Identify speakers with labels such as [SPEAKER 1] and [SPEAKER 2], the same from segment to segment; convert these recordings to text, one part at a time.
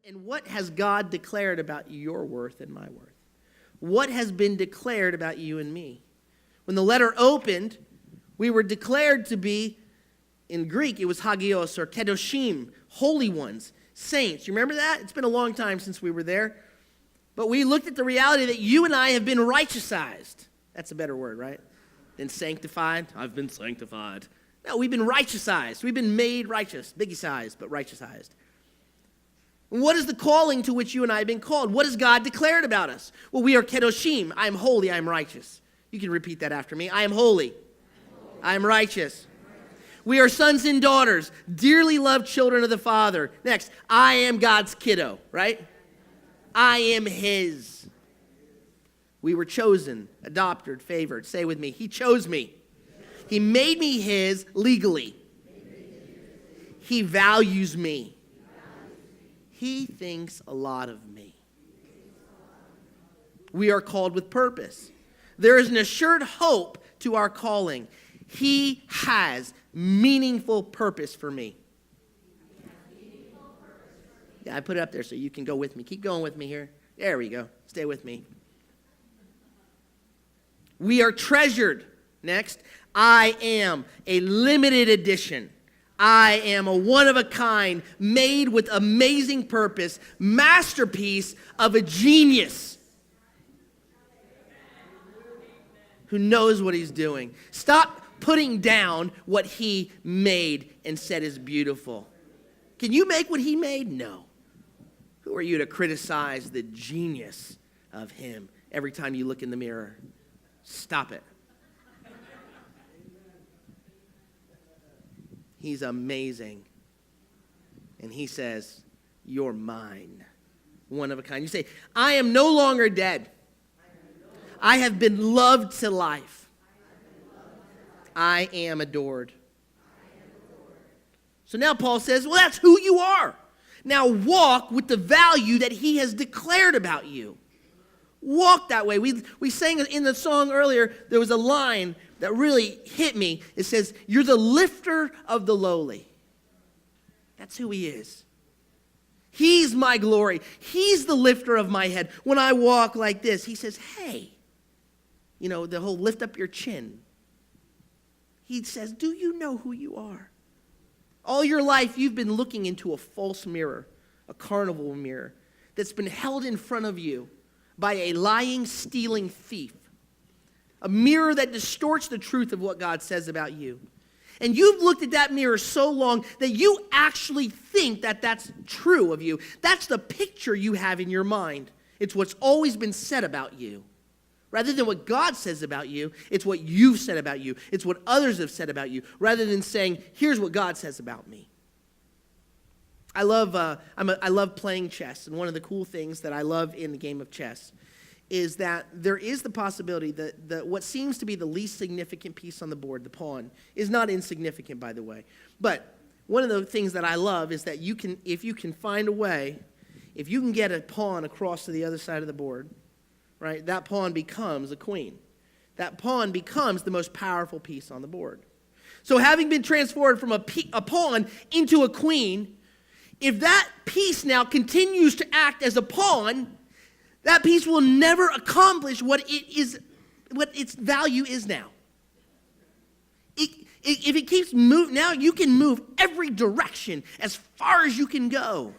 [SPEAKER 1] And what has God declared about your worth and my worth? What has been declared about you and me? When the letter opened, we were declared to be, in Greek, it was hagios or kedoshim, holy ones, saints. You remember that? It's been a long time since we were there. But we looked at the reality that you and I have been righteousized. That's a better word, right? Than sanctified. I've been sanctified. No, we've been righteousized. We've been made righteous. Biggie-sized, but righteousized. What is the calling to which you and I have been called? What has God declared about us? Well, we are kedoshim. I am holy. I am righteous. You can repeat that after me. I am holy. I am righteous. We are sons and daughters, dearly loved children of the Father. Next, I am God's kiddo, right? I am His. We were chosen, adopted, favored. Say with me, He chose me. He made me His legally. He values me. He thinks a lot of me. We are called with purpose. There is an assured hope to our calling. He has meaningful purpose for me. Yeah, I put it up there so you can go with me. Keep going with me here. There we go. Stay with me. We are treasured. Next, I am a limited edition. I am a one-of-a-kind, made with amazing purpose, masterpiece of a genius who knows what he's doing. Stop putting down what he made and said is beautiful. Can you make what he made? No. Who are you to criticize the genius of him every time you look in the mirror? Stop it. He's amazing. And he says, you're mine. One of a kind. You say, I am no longer dead. I have been loved to life. I am adored. So now Paul says, well, that's who you are. Now walk with the value that he has declared about you. Walk that way. We sang in the song earlier, there was a line that really hit me. It says, you're the lifter of the lowly. That's who he is. He's my glory. He's the lifter of my head. When I walk like this, he says, hey, you know, the whole lift up your chin. He says, do you know who you are? All your life, you've been looking into a false mirror, a carnival mirror, that's been held in front of you by a lying, stealing thief. A mirror that distorts the truth of what God says about you. And you've looked at that mirror so long that you actually think that that's true of you. That's the picture you have in your mind. It's what's always been said about you. Rather than what God says about you, it's what you've said about you. It's what others have said about you. Rather than saying, here's what God says about me. I love playing chess. And one of the cool things that I love in the game of chess is that there is the possibility that what seems to be the least significant piece on the board, the pawn, is not insignificant, by the way. But one of the things that I love is that if you can find a way, if you can get a pawn across to the other side of the board, right, that pawn becomes a queen. That pawn becomes the most powerful piece on the board. So having been transformed from a pawn into a queen, if that piece now continues to act as a pawn, that piece will never accomplish what its value is now. If it keeps moving, now you can move every direction as far as you can go.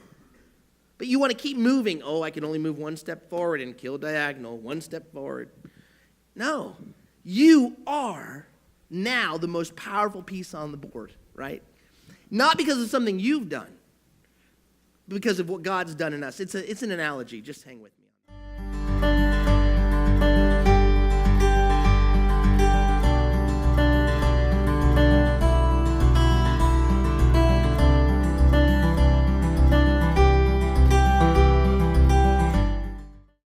[SPEAKER 1] But you want to keep moving. Oh, I can only move one step forward and kill diagonal, one step forward. No, you are now the most powerful piece on the board, right? Not because of something you've done, but because of what God's done in us. It's an analogy. Just hang with me.